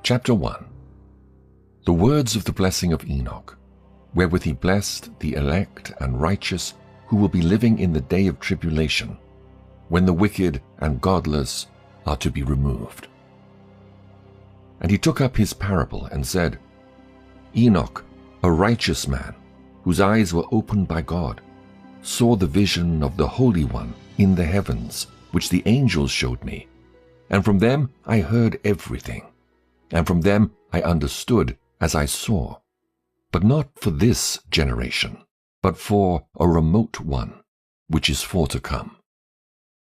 Chapter 1. The words of the blessing of Enoch, wherewith he blessed the elect and righteous who will be living in the day of tribulation, when the wicked and godless are to be removed. And he took up his parable and said, Enoch, a righteous man, whose eyes were opened by God, saw the vision of the Holy One in the heavens, which the angels showed me. And from them I heard everything, and from them I understood as I saw, but not for this generation, but for a remote one, which is for to come.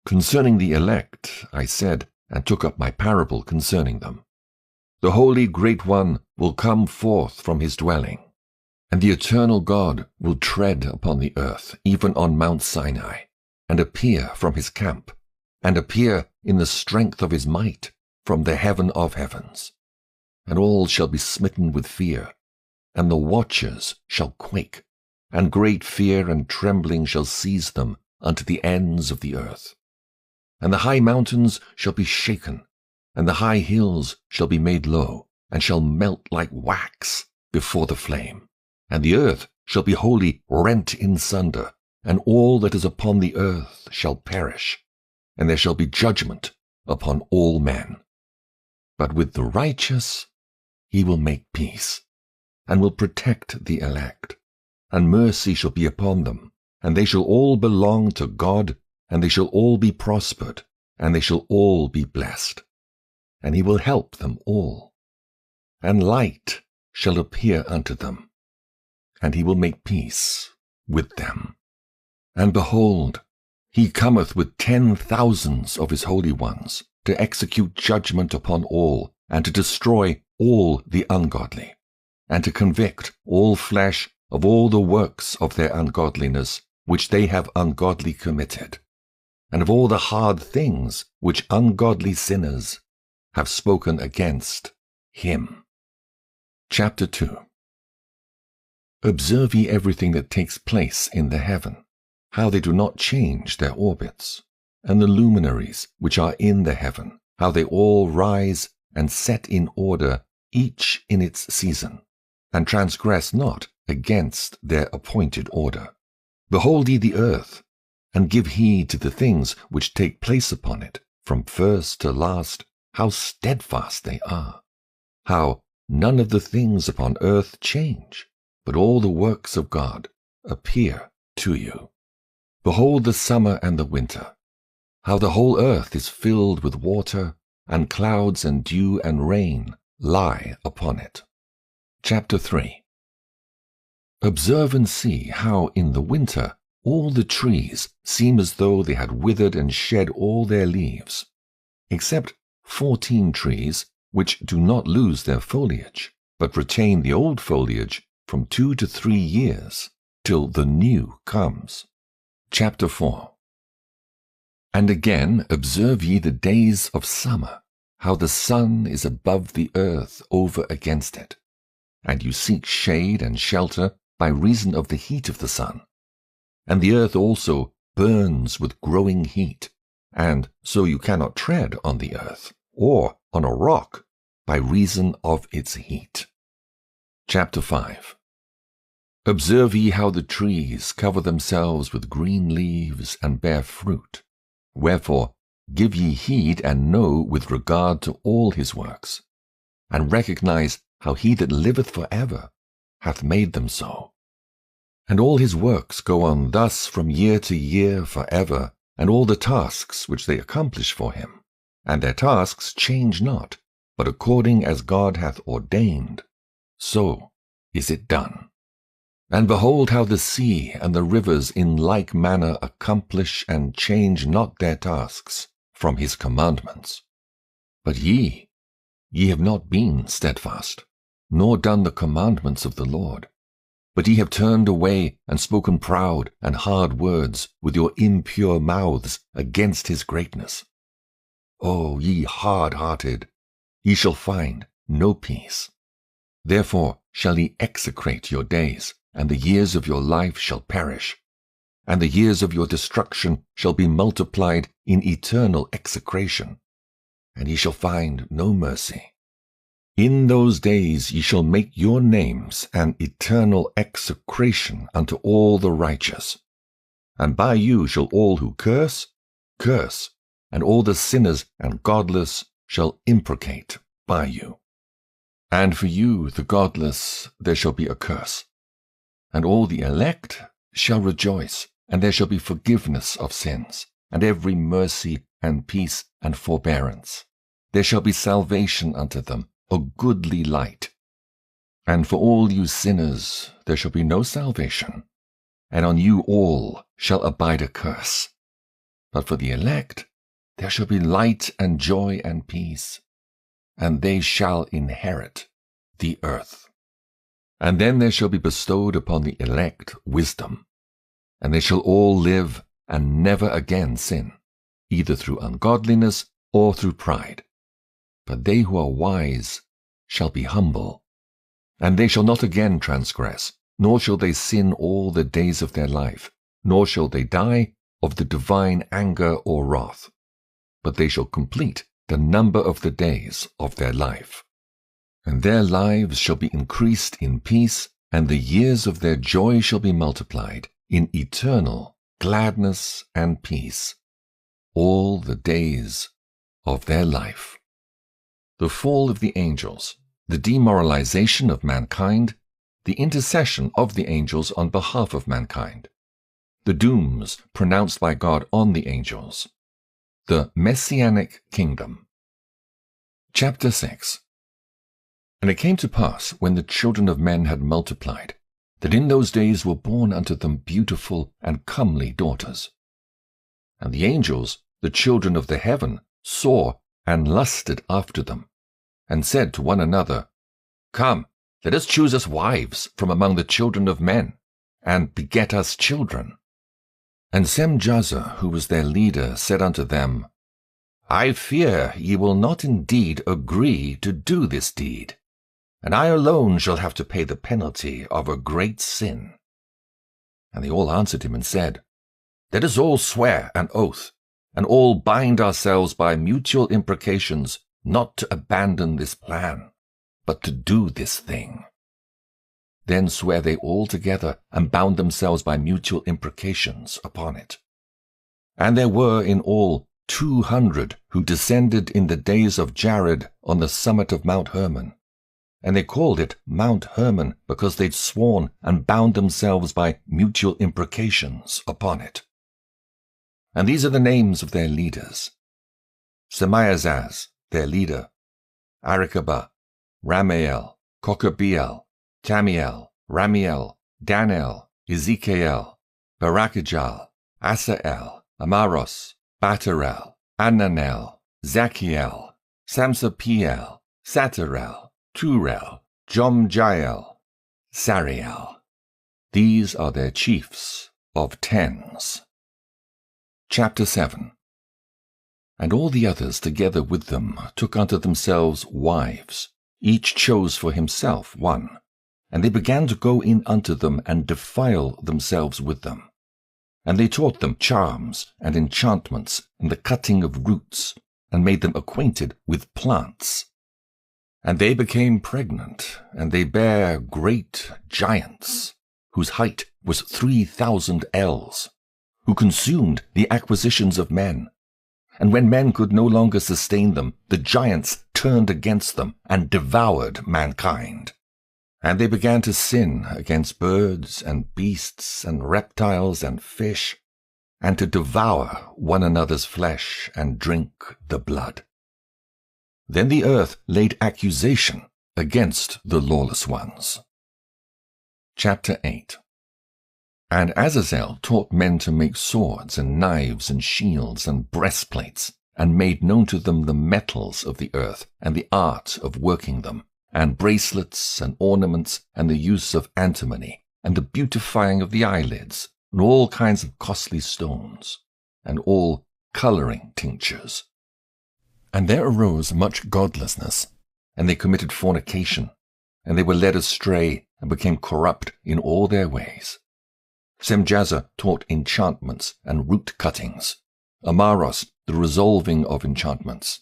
Concerning the elect, I said, and took up my parable concerning them. The Holy Great One will come forth from his dwelling, and the eternal God will tread upon the earth, even on Mount Sinai, and appear from his camp, and appear in the strength of his might from the heaven of heavens. And all shall be smitten with fear, and the watchers shall quake, and great fear and trembling shall seize them unto the ends of the earth. And the high mountains shall be shaken, and the high hills shall be made low, and shall melt like wax before the flame. And the earth shall be wholly rent in sunder, and all that is upon the earth shall perish, and there shall be judgment upon all men. But with the righteous he will make peace, and will protect the elect, and mercy shall be upon them, and they shall all belong to God, and they shall all be prospered, and they shall all be blessed. And he will help them all. And light shall appear unto them, and he will make peace with them. And behold, he cometh with 10,000s of his holy ones, to execute judgment upon all, and to destroy all the ungodly, and to convict all flesh of all the works of their ungodliness which they have ungodly committed, and of all the hard things which ungodly sinners have spoken against him. Chapter 2. Observe ye everything that takes place in the heaven, how they do not change their orbits, and the luminaries which are in the heaven, how they all rise and set in order, each in its season, and transgress not against their appointed order. Behold ye the earth, and give heed to the things which take place upon it, from first to last, how steadfast they are, how none of the things upon earth change, but all the works of God appear to you. Behold the summer and the winter, how the whole earth is filled with water, and clouds and dew and rain lie upon it. Chapter 3. Observe and see how in the winter all the trees seem as though they had withered and shed all their leaves, except 14 trees which do not lose their foliage, but retain the old foliage from 2 to 3 years, till the new comes. Chapter 4. And again observe ye the days of summer, how the sun is above the earth over against it, and you seek shade and shelter by reason of the heat of the sun. And the earth also burns with growing heat, and so you cannot tread on the earth, or on a rock, by reason of its heat. Chapter 5. Observe ye how the trees cover themselves with green leaves and bear fruit. Wherefore give ye heed and know with regard to all his works, and recognize how he that liveth for ever hath made them so. And all his works go on thus from year to year for ever, and all the tasks which they accomplish for him, and their tasks change not, but according as God hath ordained, so is it done. And behold how the sea and the rivers in like manner accomplish and change not their tasks from his commandments. But ye have not been steadfast, nor done the commandments of the Lord. But ye have turned away and spoken proud and hard words with your impure mouths against his greatness. O ye hard-hearted, ye shall find no peace. Therefore shall ye execrate your days, and the years of your life shall perish, and the years of your destruction shall be multiplied in eternal execration, and ye shall find no mercy. In those days ye shall make your names an eternal execration unto all the righteous. And by you shall all who curse, curse, and all the sinners and godless shall imprecate by you. And for you, the godless, there shall be a curse. And all the elect shall rejoice, and there shall be forgiveness of sins, and every mercy and peace and forbearance. There shall be salvation unto them, a goodly light. And for all you sinners there shall be no salvation, and on you all shall abide a curse. But for the elect there shall be light and joy and peace, and they shall inherit the earth. And then there shall be bestowed upon the elect wisdom, and they shall all live and never again sin, either through ungodliness or through pride. But they who are wise shall be humble, and they shall not again transgress, nor shall they sin all the days of their life, nor shall they die of the divine anger or wrath, but they shall complete the number of the days of their life. And their lives shall be increased in peace, and the years of their joy shall be multiplied in eternal gladness and peace, all the days of their life. The fall of the angels, the demoralization of mankind, the intercession of the angels on behalf of mankind, the dooms pronounced by God on the angels, the Messianic kingdom. Chapter 6. And it came to pass, when the children of men had multiplied, that in those days were born unto them beautiful and comely daughters. And the angels, the children of the heaven, saw and lusted after them, and said to one another, Come, let us choose us wives from among the children of men, and beget us children. And Semjazer, who was their leader, said unto them, I fear ye will not indeed agree to do this deed, and I alone shall have to pay the penalty of a great sin. And they all answered him and said, Let us all swear an oath, and all bind ourselves by mutual imprecations not to abandon this plan, but to do this thing. Then sware they all together, and bound themselves by mutual imprecations upon it. And there were in all 200 who descended in the days of Jared on the summit of Mount Hermon. And they called it Mount Hermon because they'd sworn and bound themselves by mutual imprecations upon it. And these are the names of their leaders: Semiazaz, their leader, Arikabah, Ramael, Kokabeel, Tamiel, Ramiel, Danel, Ezekiel, Barakijal, Asael, Amaros, Batarel, Ananel, Zachiel, Samsapiel, Satarel, Turel, Jomjael, Sariel. These are their chiefs of tens. Chapter 7. And all the others together with them took unto themselves wives, each chose for himself one, and they began to go in unto them and defile themselves with them. And they taught them charms and enchantments and the cutting of roots, and made them acquainted with plants. And they became pregnant, and they bare great giants, whose height was 3,000 ells, who consumed the acquisitions of men. And when men could no longer sustain them, the giants turned against them and devoured mankind. And they began to sin against birds and beasts and reptiles and fish, and to devour one another's flesh and drink the blood. Then the earth laid accusation against the lawless ones. Chapter 8. And Azazel taught men to make swords and knives and shields and breastplates, and made known to them the metals of the earth and the art of working them, and bracelets and ornaments and the use of antimony, and the beautifying of the eyelids, and all kinds of costly stones, and all coloring tinctures. And there arose much godlessness, and they committed fornication, and they were led astray and became corrupt in all their ways. Semjazer taught enchantments and root cuttings, Amaros the resolving of enchantments.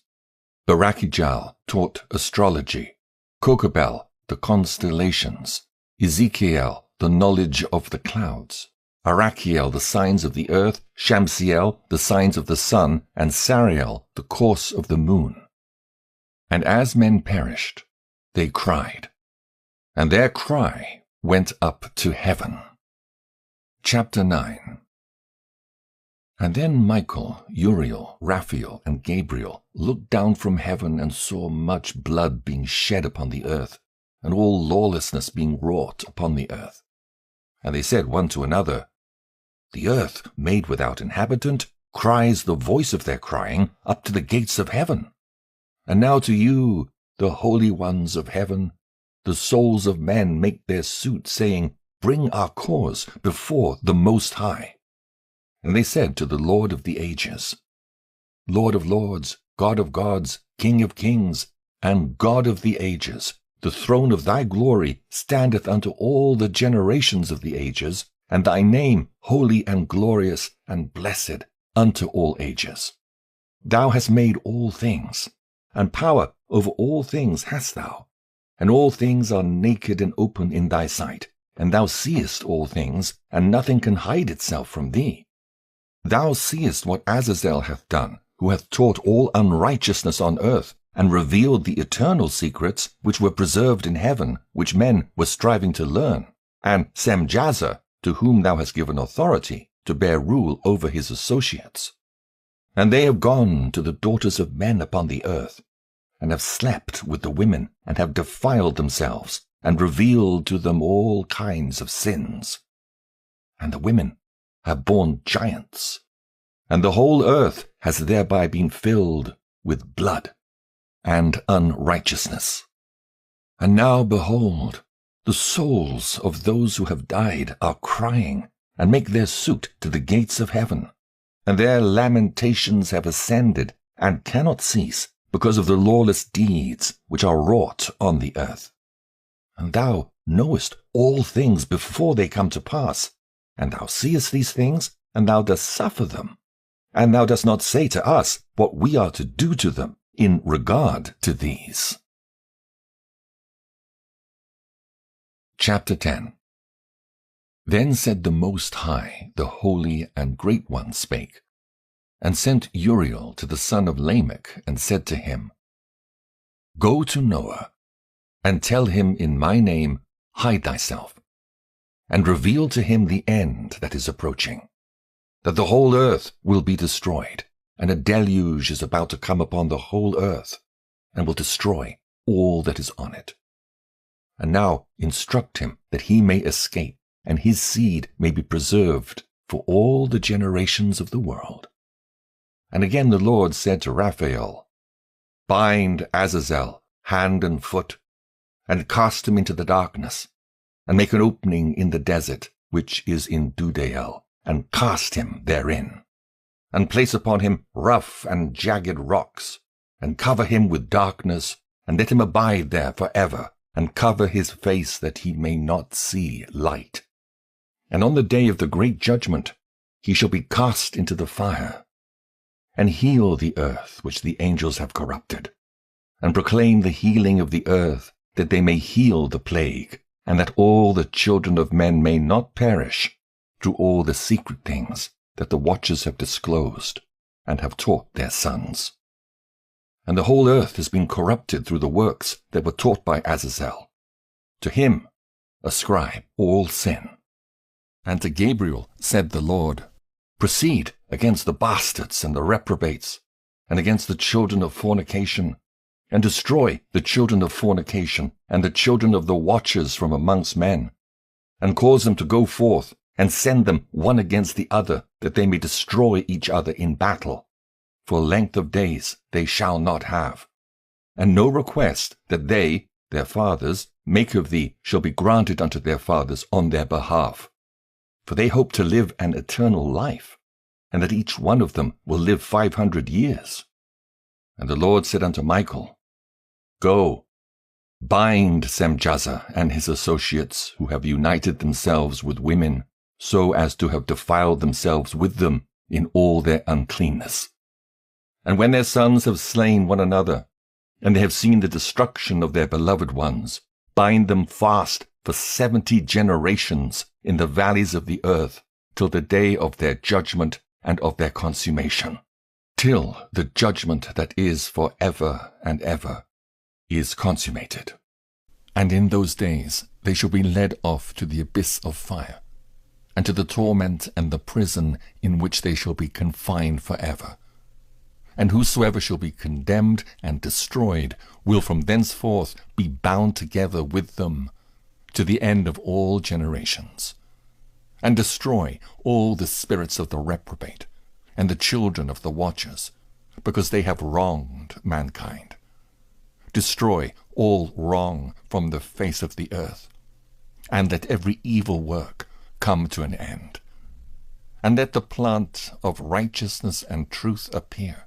Barakijal taught astrology, Kokabel, the constellations, Ezekiel, the knowledge of the clouds, Arachiel, the signs of the earth, Shamsiel, the signs of the sun, and Sariel, the course of the moon. And as men perished, they cried, and their cry went up to heaven. Chapter 9. And then Michael, Uriel, Raphael, and Gabriel looked down from heaven and saw much blood being shed upon the earth, and all lawlessness being wrought upon the earth. And they said one to another, The earth, made without inhabitant, cries the voice of their crying up to the gates of heaven. And now to you, the holy ones of heaven, the souls of men make their suit, saying, Bring our cause before the Most High. And they said to the Lord of the ages, Lord of lords, God of gods, King of kings, and God of the ages, the throne of thy glory standeth unto all the generations of the ages, and thy name holy and glorious and blessed unto all ages. Thou hast made all things, and power over all things hast thou, and all things are naked and open in thy sight, and thou seest all things, and nothing can hide itself from thee. Thou seest what Azazel hath done, who hath taught all unrighteousness on earth, and revealed the eternal secrets which were preserved in heaven, which men were striving to learn, and Semjazer, to whom thou hast given authority to bear rule over his associates. And they have gone to the daughters of men upon the earth, and have slept with the women, and have defiled themselves, and revealed to them all kinds of sins. And the women have borne giants, and the whole earth has thereby been filled with blood and unrighteousness. And now, behold, the souls of those who have died are crying, and make their suit to the gates of heaven, and their lamentations have ascended, and cannot cease, because of the lawless deeds which are wrought on the earth. And thou knowest all things before they come to pass, and thou seest these things, and thou dost suffer them. And thou dost not say to us what we are to do to them in regard to these. Chapter 10. Then said the Most High, the Holy and Great One spake, and sent Uriel to the son of Lamech, and said to him, Go to Noah, and tell him in my name, Hide thyself, and reveal to him the end that is approaching, that the whole earth will be destroyed, and a deluge is about to come upon the whole earth, and will destroy all that is on it. And now instruct him that he may escape, and his seed may be preserved for all the generations of the world. And again the Lord said to Raphael, Bind Azazel hand and foot, and cast him into the darkness, and make an opening in the desert, which is in Dudael, and cast him therein, and place upon him rough and jagged rocks, and cover him with darkness, and let him abide there forever, and cover his face that he may not see light. And on the day of the great judgment he shall be cast into the fire, and heal the earth which the angels have corrupted, and proclaim the healing of the earth, that they may heal the plague, and that all the children of men may not perish, through all the secret things that the watchers have disclosed, and have taught their sons. And the whole earth has been corrupted through the works that were taught by Azazel. To him ascribe all sin. And to Gabriel said the Lord, Proceed against the bastards and the reprobates, and against the children of fornication, and destroy the children of fornication, and the children of the watchers from amongst men, and cause them to go forth, and send them one against the other, that they may destroy each other in battle. For length of days they shall not have. And no request that they, their fathers, make of thee shall be granted unto their fathers on their behalf. For they hope to live an eternal life, and that each one of them will live 500 years. And the Lord said unto Michael, Go, bind Semjazer and his associates, who have united themselves with women, so as to have defiled themselves with them in all their uncleanness. And when their sons have slain one another, and they have seen the destruction of their beloved ones, bind them fast for 70 generations in the valleys of the earth, till the day of their judgment and of their consummation, till the judgment that is for ever and ever is consummated. And in those days they shall be led off to the abyss of fire, and to the torment and the prison in which they shall be confined forever. And whosoever shall be condemned and destroyed will from thenceforth be bound together with them to the end of all generations, and destroy all the spirits of the reprobate and the children of the watchers, because they have wronged mankind. Destroy all wrong from the face of the earth, and let every evil work come to an end. And let the plant of righteousness and truth appear,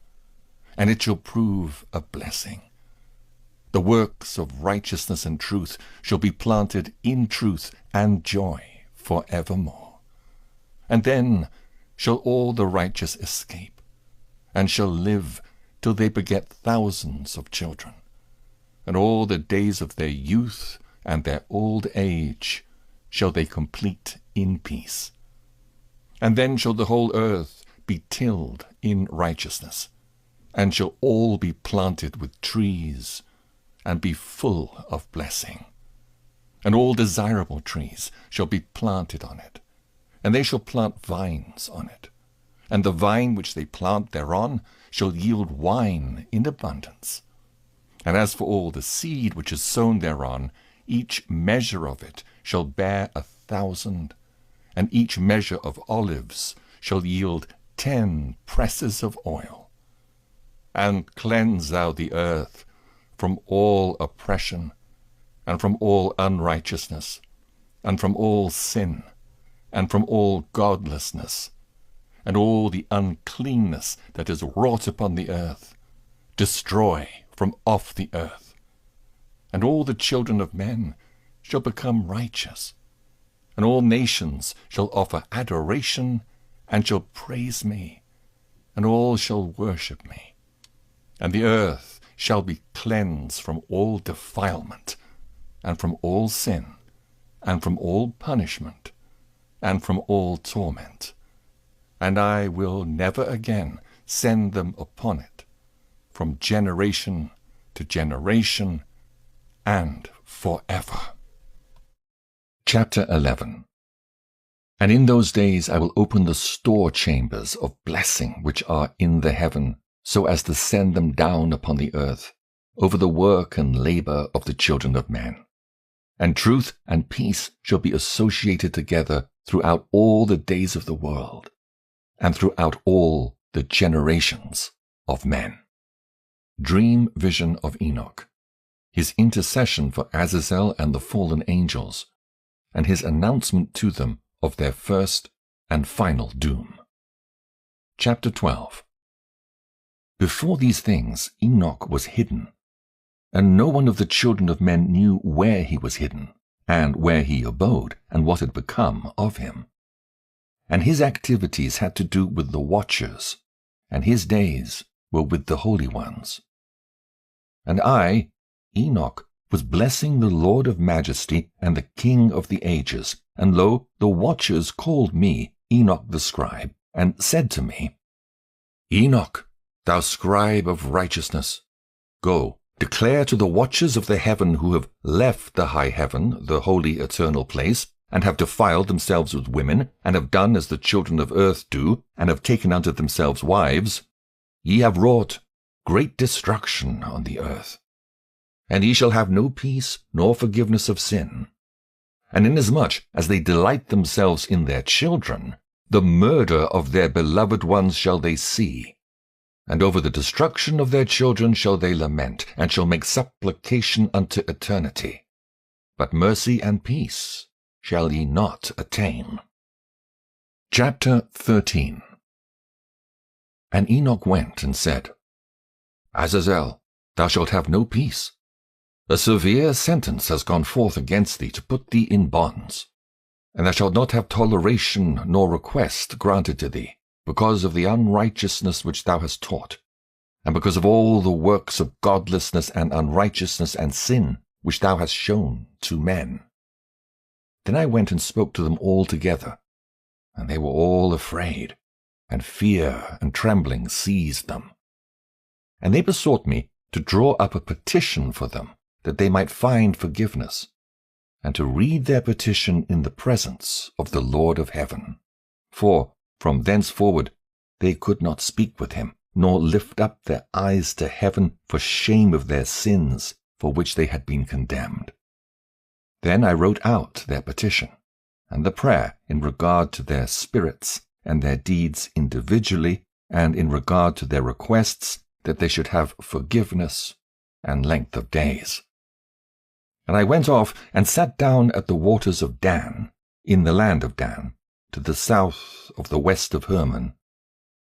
and it shall prove a blessing. The works of righteousness and truth shall be planted in truth and joy for evermore. And then shall all the righteous escape, and shall live till they beget thousands of children. And all the days of their youth and their old age shall they complete in peace. And then shall the whole earth be tilled in righteousness, and shall all be planted with trees, and be full of blessing. And all desirable trees shall be planted on it, and they shall plant vines on it. And the vine which they plant thereon shall yield wine in abundance. And as for all the seed which is sown thereon, each measure of it shall bear 1,000, and each measure of olives shall yield 10 presses of oil. And cleanse thou the earth from all oppression, and from all unrighteousness, and from all sin, and from all godlessness, and all the uncleanness that is wrought upon the earth. Destroy from off the earth. And all the children of men shall become righteous, and all nations shall offer adoration, and shall praise me, and all shall worship me. And the earth shall be cleansed from all defilement, and from all sin, and from all punishment, and from all torment. And I will never again send them upon it, from generation to generation, and forever. Chapter 11. And in those days I will open the store chambers of blessing which are in the heaven, so as to send them down upon the earth, over the work and labor of the children of men. And truth and peace shall be associated together throughout all the days of the world, and throughout all the generations of men. Dream vision of Enoch, his intercession for Azazel and the fallen angels, and his announcement to them of their first and final doom. Chapter 12. Before these things Enoch was hidden, and no one of the children of men knew where he was hidden, and where he abode, and what had become of him. And his activities had to do with the watchers, and his days were with the holy ones. And I, Enoch, was blessing the Lord of majesty and the King of the ages, and lo, the watchers called me, Enoch the scribe, and said to me, Enoch, thou scribe of righteousness, go, declare to the watchers of the heaven who have left the high heaven, the holy eternal place, and have defiled themselves with women, and have done as the children of earth do, and have taken unto themselves wives, ye have wrought great destruction on the earth. And ye shall have no peace nor forgiveness of sin. And inasmuch as they delight themselves in their children, the murder of their beloved ones shall they see. And over the destruction of their children shall they lament, and shall make supplication unto eternity. But mercy and peace shall ye not attain. Chapter 13. And Enoch went and said, Azazel, thou shalt have no peace. A severe sentence has gone forth against thee to put thee in bonds. And thou shalt not have toleration nor request granted to thee, because of the unrighteousness which thou hast taught. and because of all the works of godlessness and unrighteousness and sin which thou hast shown to men. Then I went and spoke to them all together, and they were all afraid, and fear and trembling seized them. And they besought me to draw up a petition for them, that they might find forgiveness, and to read their petition in the presence of the Lord of heaven. For from thenceforward they could not speak with him, nor lift up their eyes to heaven for shame of their sins for which they had been condemned. Then I wrote out their petition, and the prayer in regard to their spirits and their deeds individually, and in regard to their requests that they should have forgiveness and length of days. And I went off and sat down at the waters of Dan, in the land of Dan, to the south of the west of Hermon.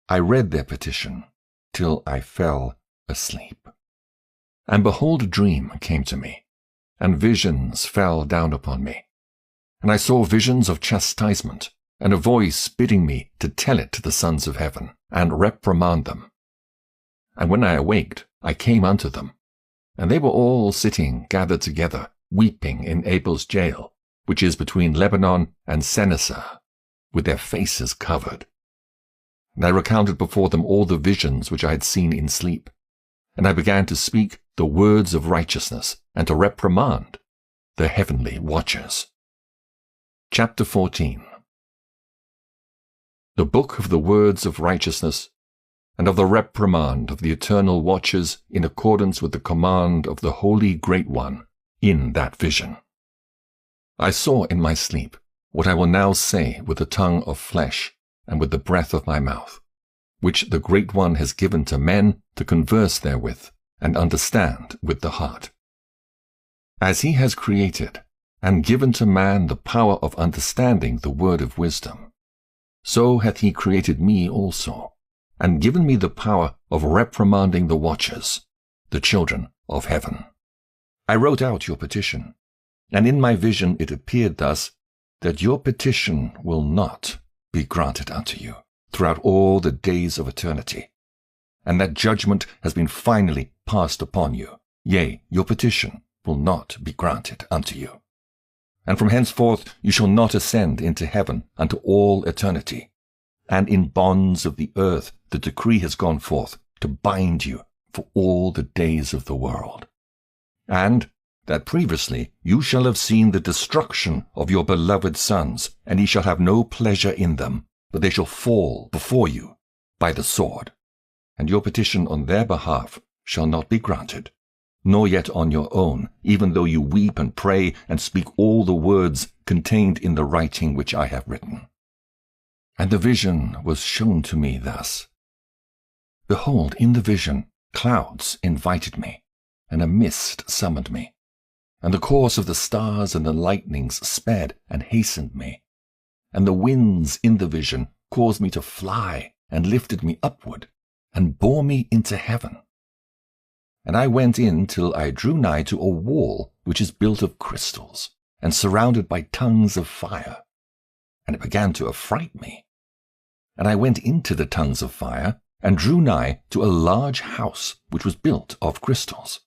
I read their petition till I fell asleep. And behold, a dream came to me, and visions fell down upon me. And I saw visions of chastisement, and a voice bidding me to tell it to the sons of heaven, and reprimand them. And when I awaked, I came unto them, and they were all sitting gathered together, weeping in Abel's jail, which is between Lebanon and Senneser, with their faces covered. And I recounted before them all the visions which I had seen in sleep, and I began to speak the words of righteousness, and to reprimand the heavenly watchers. Chapter 14. The book of the words of righteousness, and of the reprimand of the eternal watchers in accordance with the command of the Holy Great One in that vision. I saw in my sleep what I will now say with the tongue of flesh and with the breath of my mouth, which the Great One has given to men to converse therewith and understand with the heart. As he has created and given to man the power of understanding the word of wisdom, so hath he created me also, and given me the power of reprimanding the watchers, the children of heaven. I wrote out your petition, and in my vision it appeared thus, that your petition will not be granted unto you throughout all the days of eternity, and that judgment has been finally passed upon you. Yea, your petition will not be granted unto you. And from henceforth you shall not ascend into heaven unto all eternity. And in bonds of the earth the decree has gone forth to bind you for all the days of the world. And that previously you shall have seen the destruction of your beloved sons, and ye shall have no pleasure in them, but they shall fall before you by the sword. And your petition on their behalf shall not be granted, nor yet on your own, even though you weep and pray and speak all the words contained in the writing which I have written. And the vision was shown to me thus. Behold, in the vision clouds invited me, and a mist summoned me, and the course of the stars and the lightnings sped and hastened me, and the winds in the vision caused me to fly and lifted me upward, and bore me into heaven. And I went in till I drew nigh to a wall which is built of crystals, and surrounded by tongues of fire. And it began to affright me. And I went into the tongues of fire, and drew nigh to a large house which was built of crystals.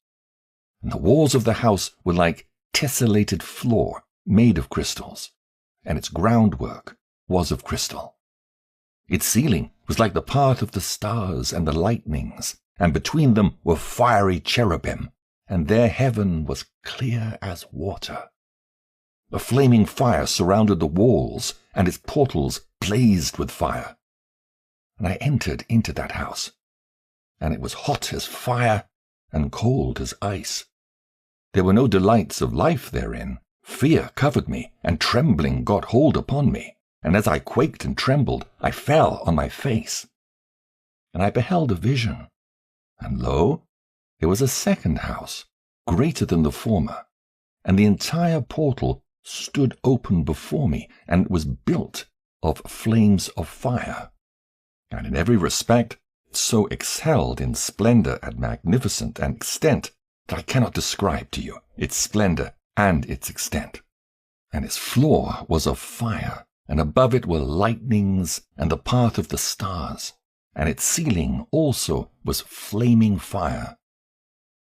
And the walls of the house were like tessellated floor made of crystals, and its groundwork was of crystal. Its ceiling was like the path of the stars and the lightnings, and between them were fiery cherubim, and their heaven was clear as water. A flaming fire surrounded the walls, and its portals blazed with fire. And I entered into that house, and it was hot as fire and cold as ice. There were no delights of life therein. Fear covered me, and trembling got hold upon me, and as I quaked and trembled, I fell on my face. And I beheld a vision, and lo, there was a second house, greater than the former, and the entire portal stood open before me, and was built of flames of fire, and in every respect so excelled in splendor and magnificence and extent that I cannot describe to you its splendor and its extent. And its floor was of fire, and above it were lightnings and the path of the stars, and its ceiling also was flaming fire.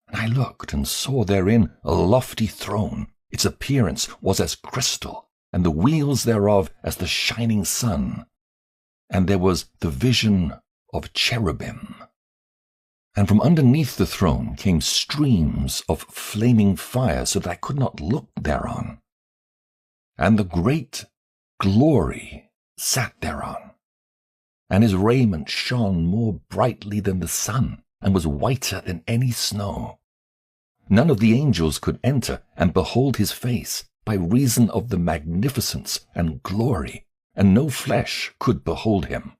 And I looked and saw therein a lofty throne. Its appearance was as crystal, and the wheels thereof as the shining sun. And there was the vision of cherubim. And from underneath the throne came streams of flaming fire, so that I could not look thereon. And the great glory sat thereon, and his raiment shone more brightly than the sun, and was whiter than any snow. None of the angels could enter and behold his face, by reason of the magnificence and glory, and no flesh could behold him.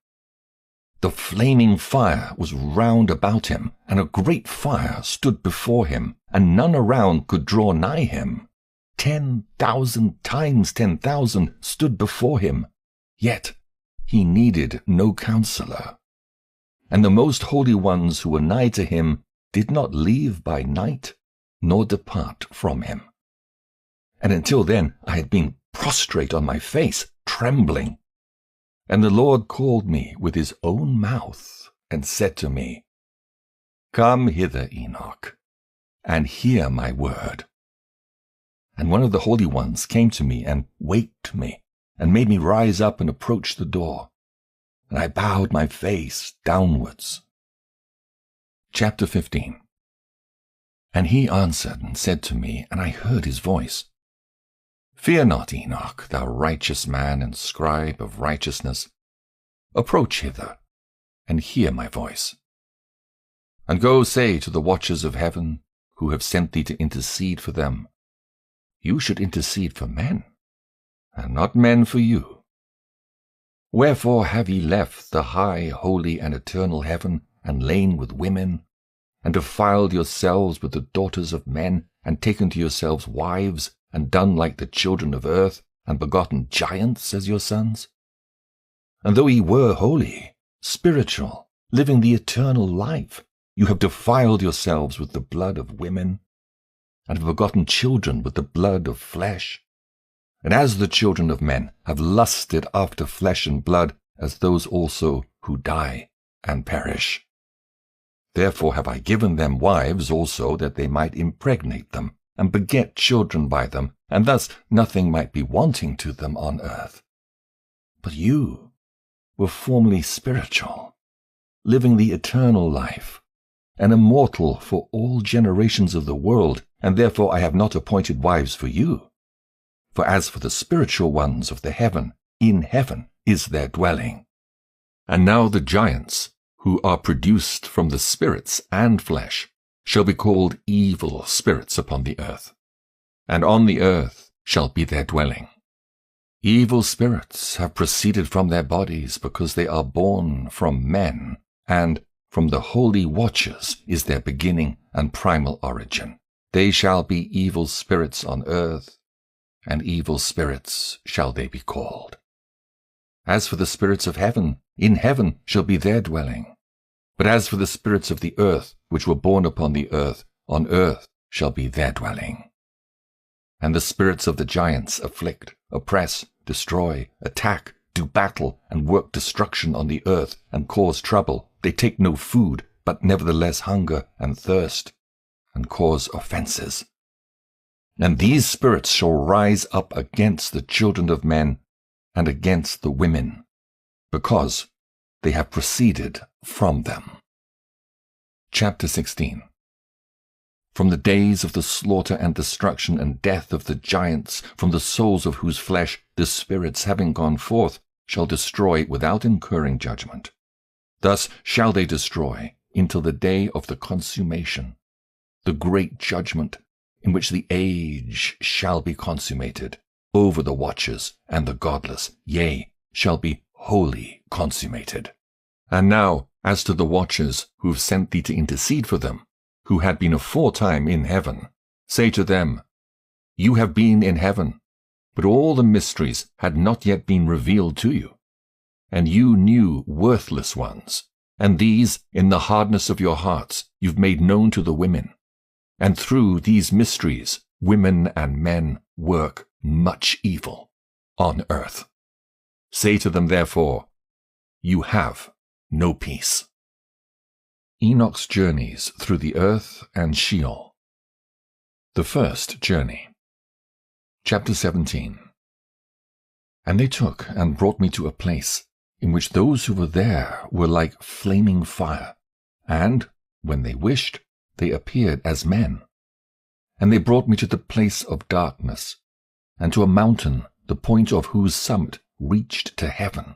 The flaming fire was round about him, and a great fire stood before him, and none around could draw nigh him. 10,000 times 10,000 stood before him, yet he needed no counselor. And the most holy ones who were nigh to him did not leave by night, nor depart from him. And until then I had been prostrate on my face, trembling. And the Lord called me with his own mouth, and said to me, Come hither, Enoch, and hear my word. And one of the holy ones came to me, and waked me, and made me rise up and approach the door. And I bowed my face downwards. Chapter 15. And he answered and said to me, and I heard his voice, Fear not, Enoch, thou righteous man and scribe of righteousness. Approach hither, and hear my voice. And go say to the watchers of heaven, who have sent thee to intercede for them, You should intercede for men, and not men for you. Wherefore have ye left the high, holy, and eternal heaven, and lain with women, and defiled yourselves with the daughters of men, and taken to yourselves wives, and done like the children of earth, and begotten giants as your sons? And though ye were holy, spiritual, living the eternal life, you have defiled yourselves with the blood of women, and have begotten children with the blood of flesh. And as the children of men have lusted after flesh and blood, as those also who die and perish. Therefore have I given them wives also, that they might impregnate them, and beget children by them, and thus nothing might be wanting to them on earth. But you were formerly spiritual, living the eternal life, and immortal for all generations of the world, and therefore I have not appointed wives for you. For as for the spiritual ones of the heaven, in heaven is their dwelling. And now the giants, who are produced from the spirits and flesh, shall be called evil spirits upon the earth, and on the earth shall be their dwelling. Evil spirits have proceeded from their bodies, because they are born from men, and from the holy watchers is their beginning and primal origin. They shall be evil spirits on earth, and evil spirits shall they be called. As for the spirits of heaven, in heaven shall be their dwelling. But as for the spirits of the earth, which were born upon the earth, on earth shall be their dwelling. And the spirits of the giants afflict, oppress, destroy, attack, do battle, and work destruction on the earth, and cause trouble. They take no food, but nevertheless hunger and thirst, and cause offenses. And these spirits shall rise up against the children of men, and against the women, because they have proceeded from them. Chapter 16. From the days of the slaughter and destruction and death of the giants, from the souls of whose flesh the spirits, having gone forth, shall destroy without incurring judgment. Thus shall they destroy until the day of the consummation, the great judgment, in which the age shall be consummated over the watchers and the godless, yea, shall be wholly consummated. And now, as to the watchers who have sent thee to intercede for them, who had been aforetime in heaven, say to them, You have been in heaven, but all the mysteries had not yet been revealed to you. And you knew worthless ones, and these, in the hardness of your hearts, you've made known to the women. And through these mysteries, women and men work much evil on earth. Say to them, therefore, You have no peace. Enoch's journeys through the earth and Sheol. The first journey. Chapter 17. And they took and brought me to a place in which those who were there were like flaming fire, and, when they wished, they appeared as men. And they brought me to the place of darkness, and to a mountain, the point of whose summit reached to heaven.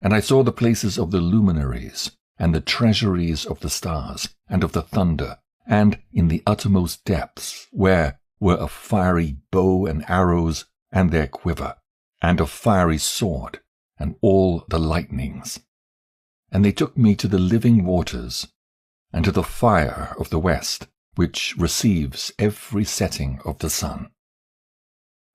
And I saw the places of the luminaries, and the treasuries of the stars, and of the thunder, and in the uttermost depths, where were a fiery bow and arrows, and their quiver, and a fiery sword, and all the lightnings. And they took me to the living waters, and to the fire of the west, which receives every setting of the sun.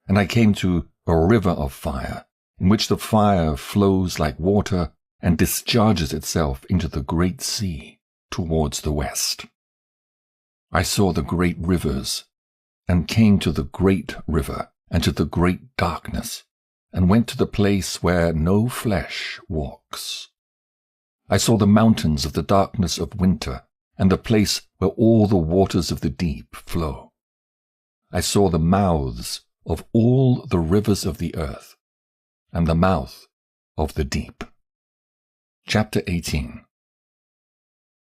And I came to a river of fire, in which the fire flows like water, and discharges itself into the great sea towards the west. I saw the great rivers, and came to the great river, and to the great darkness, and went to the place where no flesh walks. I saw the mountains of the darkness of winter, and the place where all the waters of the deep flow. I saw the mouths of all the rivers of the earth, and the mouth of the deep. Chapter 18.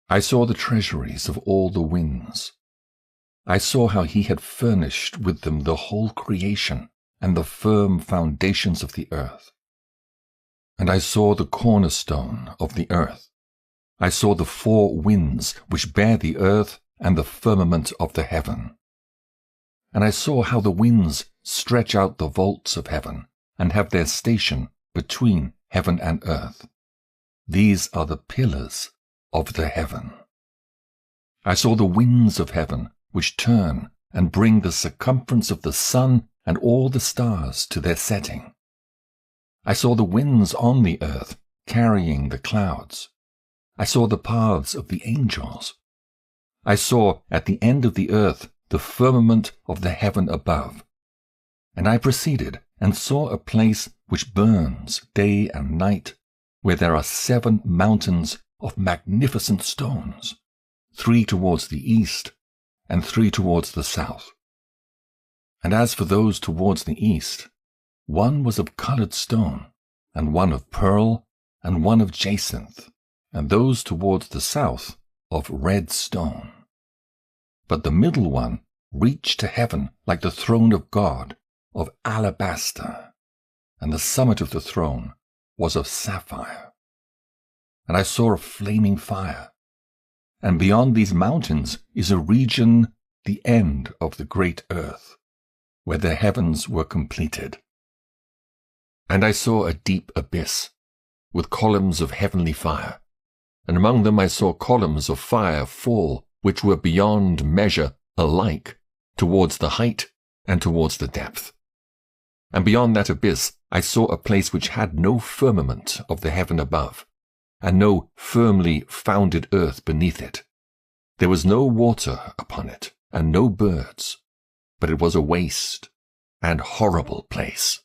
I saw the treasuries of all the winds. I saw how he had furnished with them the whole creation, and the firm foundations of the earth. And I saw the cornerstone of the earth. I saw the four winds which bear the earth, and the firmament of the heaven. And I saw how the winds stretch out the vaults of heaven, and have their station between heaven and earth. These are the pillars of the heaven. I saw the winds of heaven, which turn and bring the circumference of the sun and all the stars to their setting. I saw the winds on the earth, carrying the clouds. I saw the paths of the angels. I saw at the end of the earth the firmament of the heaven above. And I proceeded and saw a place which burns day and night, where there are 7 mountains of magnificent stones, 3 towards the east, and 3 towards the south. And as for those towards the east, one was of colored stone, and one of pearl, and one of jacinth, and those towards the south of red stone. But the middle one reached to heaven like the throne of God, of alabaster, and the summit of the throne was of sapphire. And I saw a flaming fire, and beyond these mountains is a region, the end of the great earth, where the heavens were completed. And I saw a deep abyss, with columns of heavenly fire, and among them I saw columns of fire fall, which were beyond measure alike, towards the height and towards the depth. And beyond that abyss I saw a place which had no firmament of the heaven above, and no firmly founded earth beneath it. There was no water upon it, and no birds, but it was a waste and horrible place.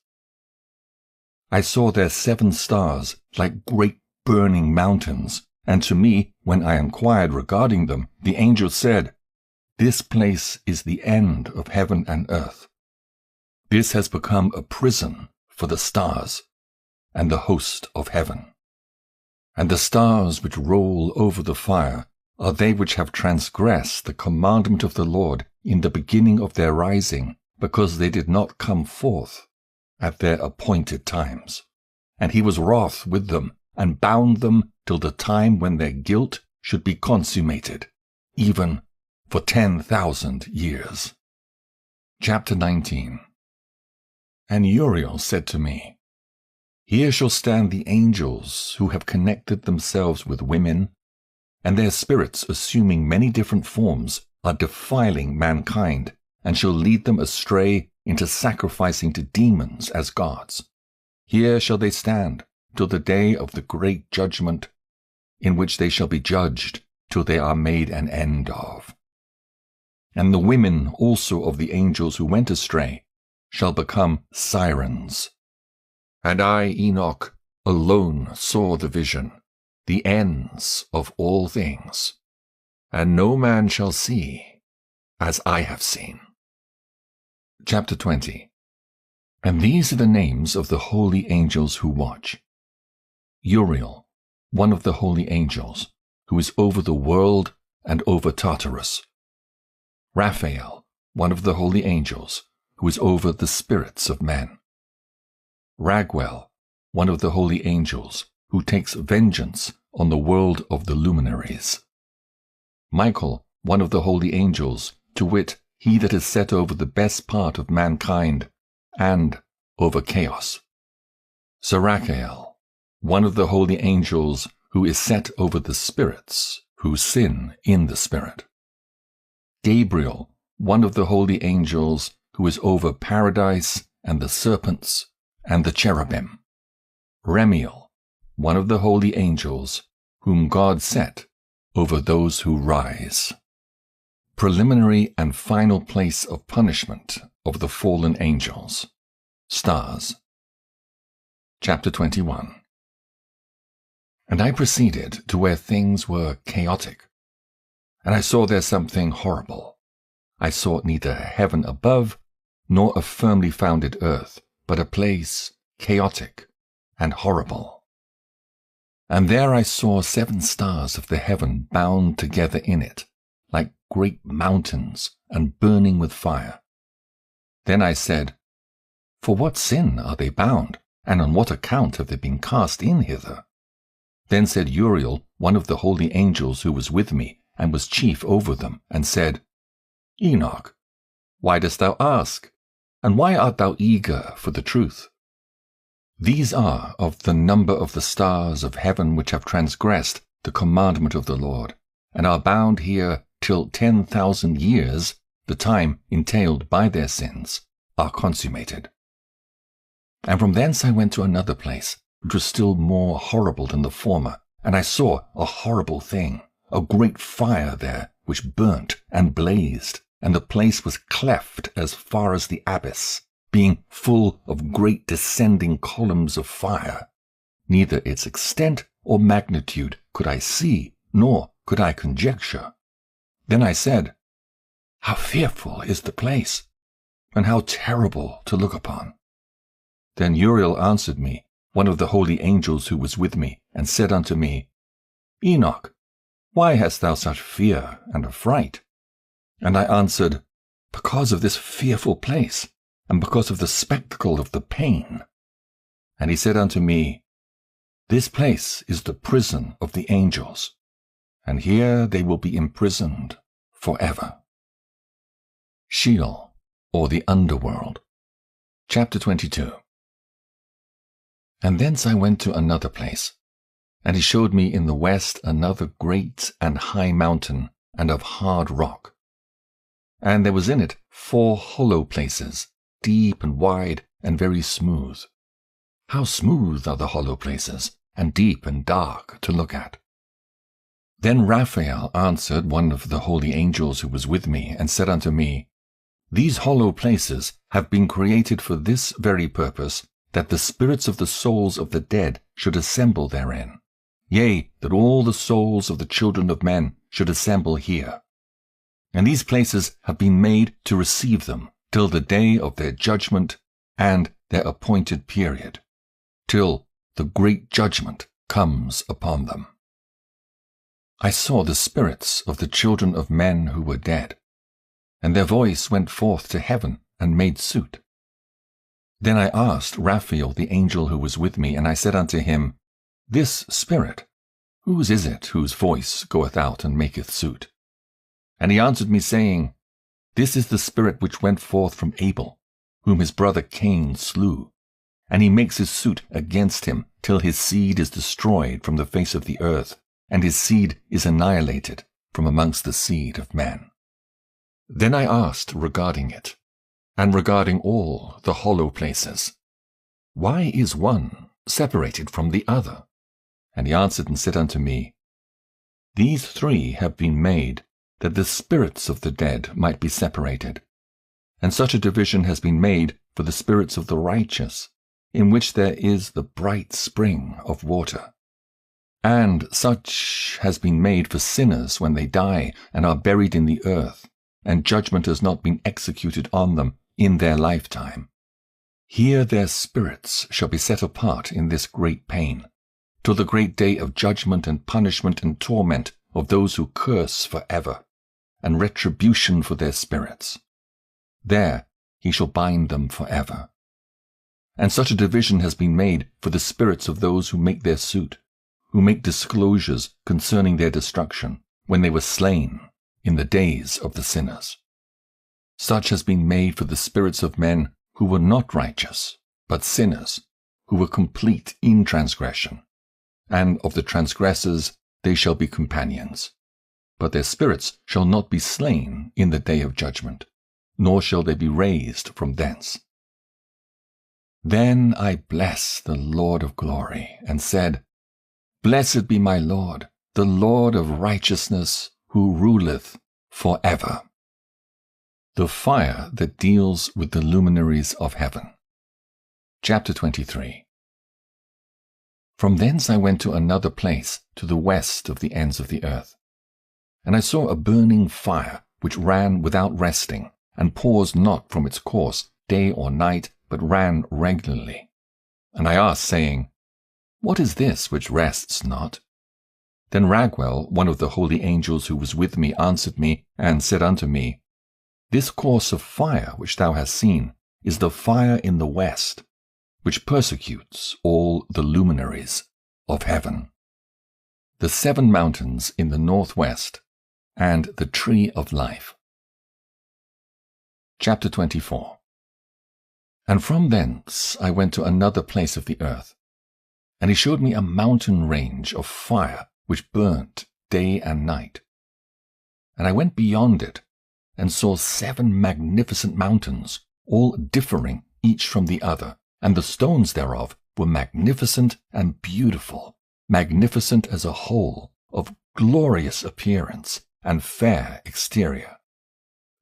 I saw there 7 stars like great burning mountains, and to me, when I inquired regarding them, the angel said, "This place is the end of heaven and earth. This has become a prison for the stars and the host of heaven. And the stars which roll over the fire are they which have transgressed the commandment of the Lord in the beginning of their rising, because they did not come forth at their appointed times. And he was wroth with them, and bound them till the time when their guilt should be consummated, even for 10,000 years. Chapter 19. And Uriel said to me, Here shall stand the angels who have connected themselves with women, and their spirits, assuming many different forms, are defiling mankind, and shall lead them astray into sacrificing to demons as gods. Here shall they stand till the day of the great judgment, in which they shall be judged till they are made an end of. And the women also of the angels who went astray shall become sirens. And I, Enoch, alone saw the vision, the ends of all things, and no man shall see as I have seen. Chapter 20. And these are the names of the holy angels who watch. Uriel, one of the holy angels, who is over the world and over Tartarus. Raphael, one of the holy angels, who is over the spirits of men. Raguel, one of the holy angels, who takes vengeance on the world of the luminaries. Michael, one of the holy angels, to wit, he that is set over the best part of mankind, and over chaos. Sarachael, one of the holy angels, who is set over the spirits, who sin in the spirit. Gabriel, one of the holy angels, who is over paradise, and the serpents, and the cherubim. Remiel, one of the holy angels, whom God set over those who rise. Preliminary and final place of punishment of the fallen angels. Stars. Chapter 21. And I proceeded to where things were chaotic, and I saw there something horrible. I saw neither heaven above, nor a firmly founded earth, but a place chaotic and horrible. And there I saw 7 stars of the heaven bound together in it, like great mountains, and burning with fire. Then I said, For what sin are they bound, and on what account have they been cast in hither? Then said Uriel, one of the holy angels who was with me, and was chief over them, and said, Enoch, why dost thou ask? And why art thou eager for the truth? These are of the number of the stars of heaven which have transgressed the commandment of the Lord, and are bound here till 10,000 years, the time entailed by their sins, are consummated. And from thence I went to another place, which was still more horrible than the former, and I saw a horrible thing, a great fire there, which burnt and blazed, and the place was cleft as far as the abyss, being full of great descending columns of fire. Neither its extent or magnitude could I see, nor could I conjecture. Then I said, How fearful is the place, and how terrible to look upon! Then Uriel answered me, one of the holy angels who was with me, and said unto me, Enoch, why hast thou such fear and affright? And I answered, Because of this fearful place, and because of the spectacle of the pain. And he said unto me, This place is the prison of the angels, and here they will be imprisoned forever. Sheol, or the underworld. Chapter 22. And thence I went to another place, and he showed me in the west another great and high mountain, and of hard rock. And there was in it 4 hollow places, deep and wide and very smooth. How smooth are the hollow places, and deep and dark to look at! Then Raphael answered one of the holy angels who was with me, and said unto me, These hollow places have been created for this very purpose, that the spirits of the souls of the dead should assemble therein. Yea, that all the souls of the children of men should assemble here. And these places have been made to receive them till the day of their judgment and their appointed period, till the great judgment comes upon them. I saw the spirits of the children of men who were dead, and their voice went forth to heaven and made suit. Then I asked Raphael the angel who was with me, and I said unto him, This spirit, whose is it whose voice goeth out and maketh suit? And he answered me, saying, This is the spirit which went forth from Abel, whom his brother Cain slew, and he makes his suit against him till his seed is destroyed from the face of the earth, and his seed is annihilated from amongst the seed of men. Then I asked regarding it, and regarding all the hollow places, Why is one separated from the other? And he answered and said unto me, These 3 have been made, that the spirits of the dead might be separated. And such a division has been made for the spirits of the righteous, in which there is the bright spring of water. And such has been made for sinners when they die and are buried in the earth, and judgment has not been executed on them in their lifetime. Here their spirits shall be set apart in this great pain, till the great day of judgment and punishment and torment of those who curse forever, and retribution for their spirits. There he shall bind them forever. And such a division has been made for the spirits of those who make their suit, who make disclosures concerning their destruction, when they were slain in the days of the sinners. Such has been made for the spirits of men who were not righteous, but sinners, who were complete in transgression. And of the transgressors they shall be companions. But their spirits shall not be slain in the day of judgment, nor shall they be raised from thence. Then I blessed the Lord of glory, and said, Blessed be my Lord, the Lord of righteousness, who ruleth forever. The fire that deals with the luminaries of heaven. Chapter 23. From thence I went to another place, to the west of the ends of the earth. And I saw a burning fire, which ran without resting, and paused not from its course, day or night, but ran regularly. And I asked, saying, What is this which rests not? Then Raguel, one of the holy angels who was with me, answered me, and said unto me, This course of fire which thou hast seen is the fire in the west, which persecutes all the luminaries of heaven. The 7 mountains in the northwest, and the tree of life. Chapter 24. And from thence I went to another place of the earth, and he showed me a mountain range of fire which burnt day and night. And I went beyond it, and saw 7 magnificent mountains, all differing each from the other, and the stones thereof were magnificent and beautiful, magnificent as a whole, of glorious appearance and fair exterior.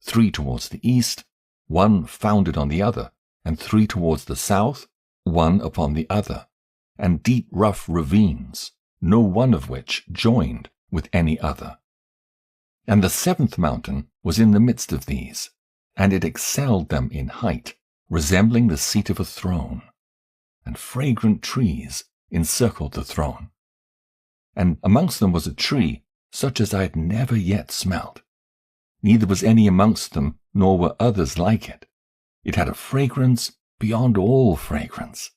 3 towards the east, 1 founded on the other, and 3 towards the south, 1 upon the other, and deep rough ravines, no one of which joined with any other. And the 7th mountain was in the midst of these, and it excelled them in height, resembling the seat of a throne, and fragrant trees encircled the throne. And amongst them was a tree, such as I had never yet smelt. Neither was any amongst them, nor were others like it. It had a fragrance beyond all fragrance,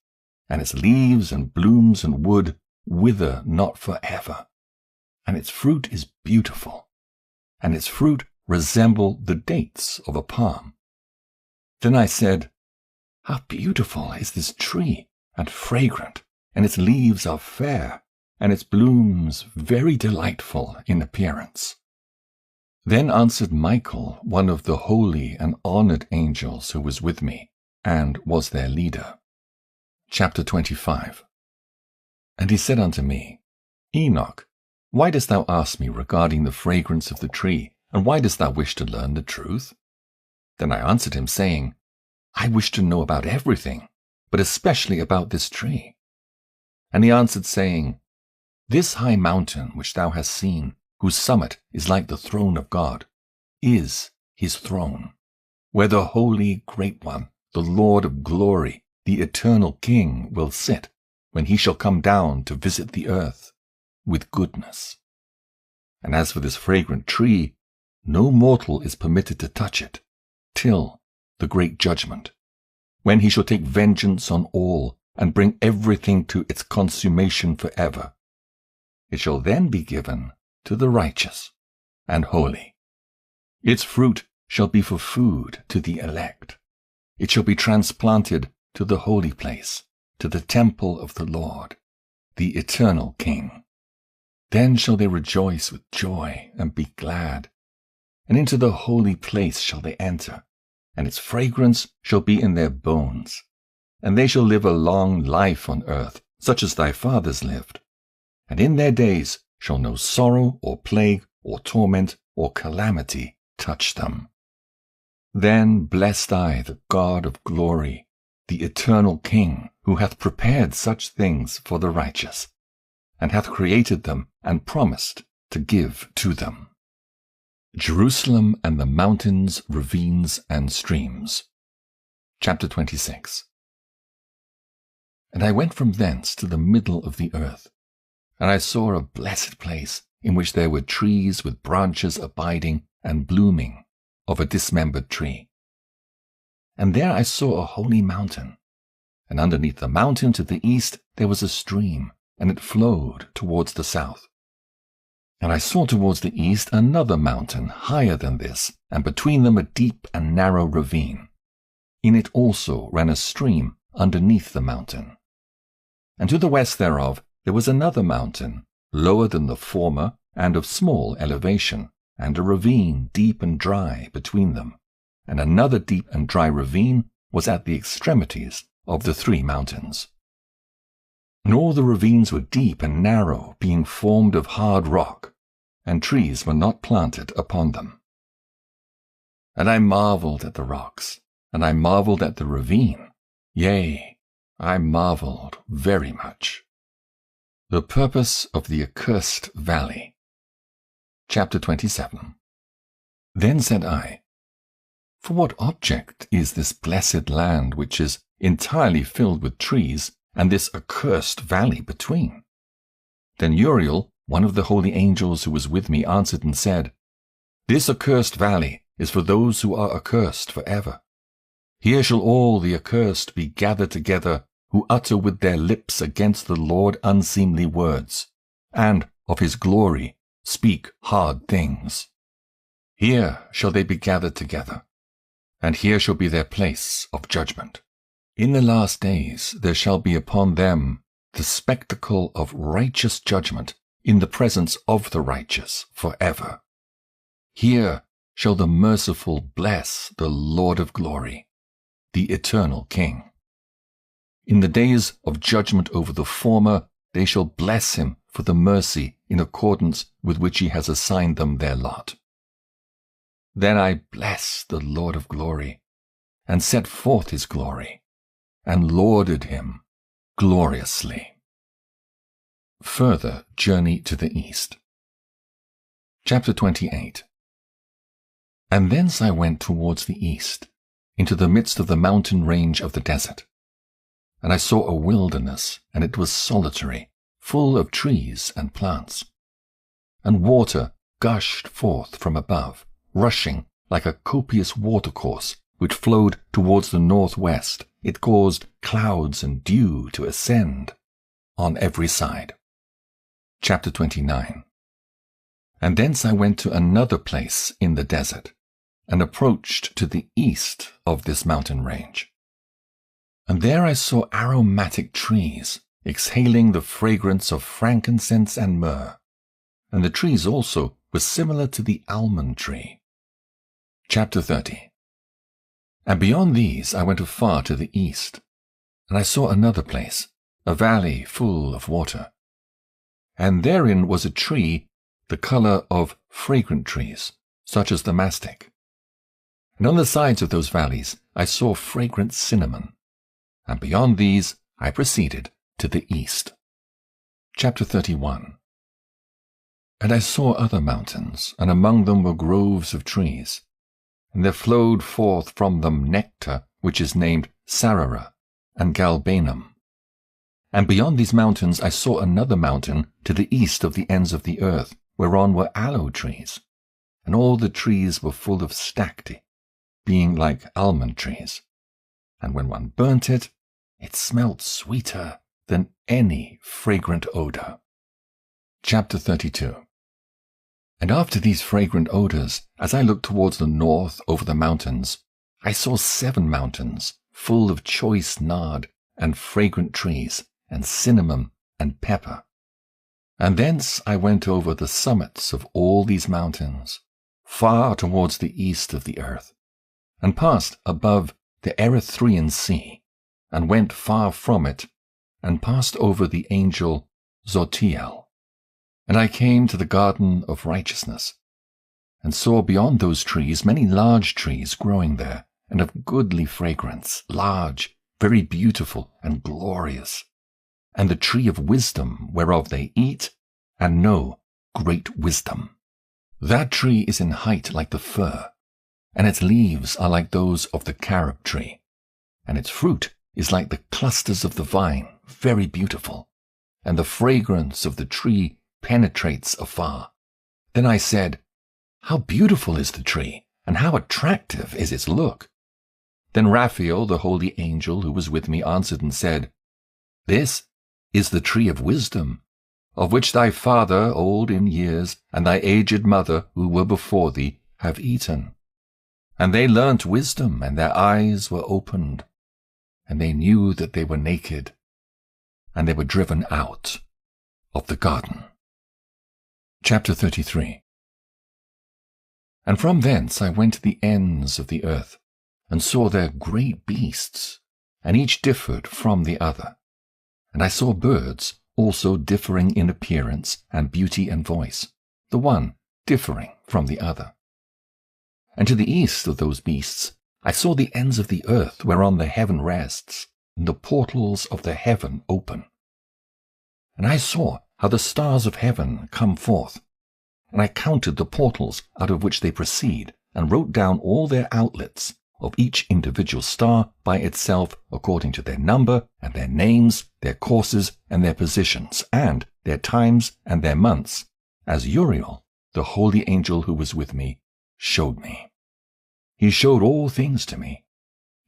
and its leaves and blooms and wood wither not forever. And its fruit is beautiful, and its fruit resembled the dates of a palm. Then I said, How beautiful is this tree, and fragrant, and its leaves are fair, and its blooms very delightful in appearance. Then answered Michael, one of the holy and honored angels who was with me, and was their leader. Chapter 25. And he said unto me, Enoch, why dost thou ask me regarding the fragrance of the tree, and why dost thou wish to learn the truth? Then I answered him, saying, I wish to know about everything, but especially about this tree. And he answered, saying, This high mountain which thou hast seen, whose summit is like the throne of God, is his throne, where the holy great one, the Lord of glory, the eternal King, will sit, when he shall come down to visit the earth with goodness. And as for this fragrant tree, no mortal is permitted to touch it, till the great judgment, when he shall take vengeance on all, and bring everything to its consummation forever. It shall then be given to the righteous and holy. Its fruit shall be for food to the elect. It shall be transplanted to the holy place, to the temple of the Lord, the eternal King. Then shall they rejoice with joy and be glad. And into the holy place shall they enter, and its fragrance shall be in their bones. And they shall live a long life on earth, such as thy fathers lived. And in their days shall no sorrow or plague or torment or calamity touch them. Then blessed I the God of glory, the eternal King, who hath prepared such things for the righteous, and hath created them and promised to give to them. Jerusalem and the mountains, ravines, and streams. Chapter 26. And I went from thence to the middle of the earth, and I saw a blessed place, in which there were trees with branches abiding and blooming of a dismembered tree. And there I saw a holy mountain, and underneath the mountain to the east there was a stream, and it flowed towards the south. And I saw towards the east another mountain higher than this, and between them a deep and narrow ravine. In it also ran a stream underneath the mountain. And to the west thereof there was another mountain, lower than the former, and of small elevation, and a ravine deep and dry between them. And another deep and dry ravine was at the extremities of the 3 mountains. And all the ravines were deep and narrow, being formed of hard rock, and trees were not planted upon them. And I marveled at the rocks, and I marveled at the ravine, yea, I marveled very much. The purpose of the accursed valley. Chapter 27. Then said I, For what object is this blessed land which is entirely filled with trees, and this accursed valley between? Then Uriel, one of the holy angels who was with me, answered and said, This accursed valley is for those who are accursed for ever. Here shall all the accursed be gathered together, who utter with their lips against the Lord unseemly words, and of his glory speak hard things. Here shall they be gathered together, and here shall be their place of judgment. In the last days there shall be upon them the spectacle of righteous judgment in the presence of the righteous forever. Here shall the merciful bless the Lord of glory, the eternal King. In the days of judgment over the former, they shall bless him for the mercy in accordance with which he has assigned them their lot. Then I blessed the Lord of glory, and set forth his glory, and lauded him gloriously. Further journey to the east. Chapter 28. And thence I went towards the east, into the midst of the mountain range of the desert. And I saw a wilderness, and it was solitary, full of trees and plants. And water gushed forth from above, rushing like a copious watercourse, which flowed towards the northwest. It caused clouds and dew to ascend on every side. Chapter 29. And thence I went to another place in the desert, and approached to the east of this mountain range. And there I saw aromatic trees, exhaling the fragrance of frankincense and myrrh, and the trees also were similar to the almond tree. Chapter 30. And beyond these I went afar to the east, and I saw another place, a valley full of water. And therein was a tree, the colour of fragrant trees, such as the mastic. And on the sides of those valleys I saw fragrant cinnamon. And beyond these I proceeded to the east. Chapter 31. And I saw other mountains, and among them were groves of trees. And there flowed forth from them nectar, which is named Sarara and Galbanum. And beyond these mountains I saw another mountain to the east of the ends of the earth, whereon were aloe trees. And all the trees were full of stacte, being like almond trees. And when one burnt it, it smelt sweeter than any fragrant odor. Chapter 32. And after these fragrant odors, as I looked towards the north over the mountains, I saw 7 mountains, full of choice nard and fragrant trees, and cinnamon and pepper. And thence I went over the summits of all these mountains, far towards the east of the earth, and passed above the Erythraean Sea, and went far from it, and passed over the angel Zotiel. And I came to the garden of righteousness, and saw beyond those trees many large trees growing there, and of goodly fragrance, large, very beautiful, and glorious. and the tree of wisdom whereof they eat, and know great wisdom. That tree is in height like the fir, and its leaves are like those of the carob tree, and its fruit is like the clusters of the vine, very beautiful, and the fragrance of the tree penetrates afar. Then I said, How beautiful is the tree, and how attractive is its look! Then Raphael, the holy angel who was with me, answered and said, This is the tree of wisdom, of which thy father, old in years, and thy aged mother, who were before thee, have eaten. And they learnt wisdom, and their eyes were opened, and they knew that they were naked, and they were driven out of the garden. Chapter 33. And from thence I went to the ends of the earth, and saw there great beasts, and each differed from the other. And I saw birds also differing in appearance and beauty and voice, the one differing from the other. And to the east of those beasts I saw the ends of the earth whereon the heaven rests, and the portals of the heaven open. And I saw how the stars of heaven come forth, and I counted the portals out of which they proceed, and wrote down all their outlets of each individual star by itself according to their number and their names, their courses and their positions, and their times and their months, as Uriel, the holy angel who was with me, showed me. He showed all things to me,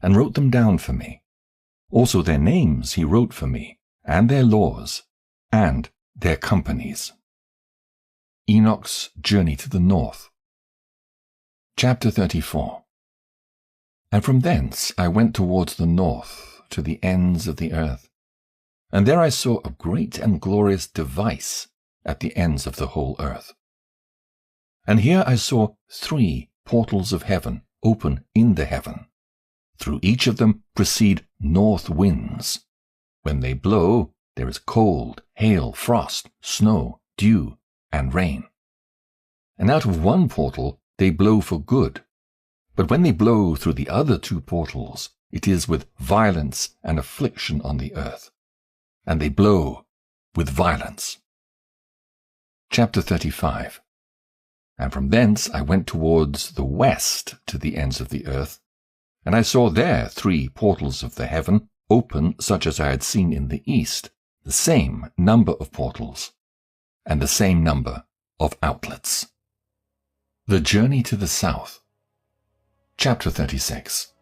and wrote them down for me. Also their names he wrote for me, and their laws, and their companies. Enoch's journey to the north. Chapter 34. And from thence I went towards the north, to the ends of the earth. And there I saw a great and glorious device at the ends of the whole earth. And here I saw 3 portals of heaven open in the heaven. Through each of them proceed north winds. When they blow, there is cold, hail, frost, snow, dew, and rain. And out of one portal they blow for good. But when they blow through the other 2 portals, it is with violence and affliction on the earth. And they blow with violence. Chapter 35. And from thence I went towards the west to the ends of the earth, and I saw there 3 portals of the heaven, open such as I had seen in the east, the same number of portals, and the same number of outlets. The journey to the south. Chapter 36.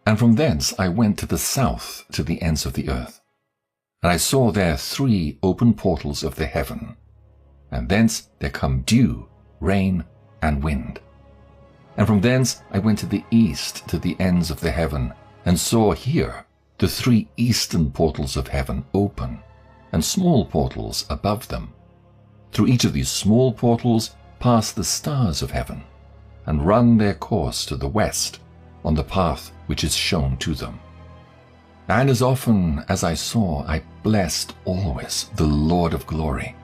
And from thence I went to the south to the ends of the earth, and I saw there 3 open portals of the heaven, and thence there come dew, rain, and wind. And from thence I went to the east to the ends of the heaven, and saw here the 3 eastern portals of heaven open, and small portals above them. Through each of these small portals pass the stars of heaven, and run their course to the west on the path which is shown to them. And as often as I saw, I blessed always the Lord of glory.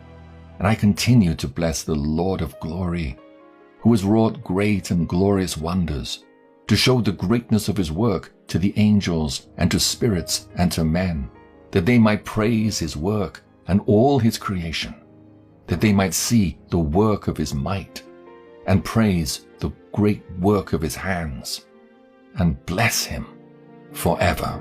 And I continue to bless the Lord of glory, who has wrought great and glorious wonders, to show the greatness of his work to the angels and to spirits and to men, that they might praise his work and all his creation, that they might see the work of his might, and praise the great work of his hands, and bless him forever.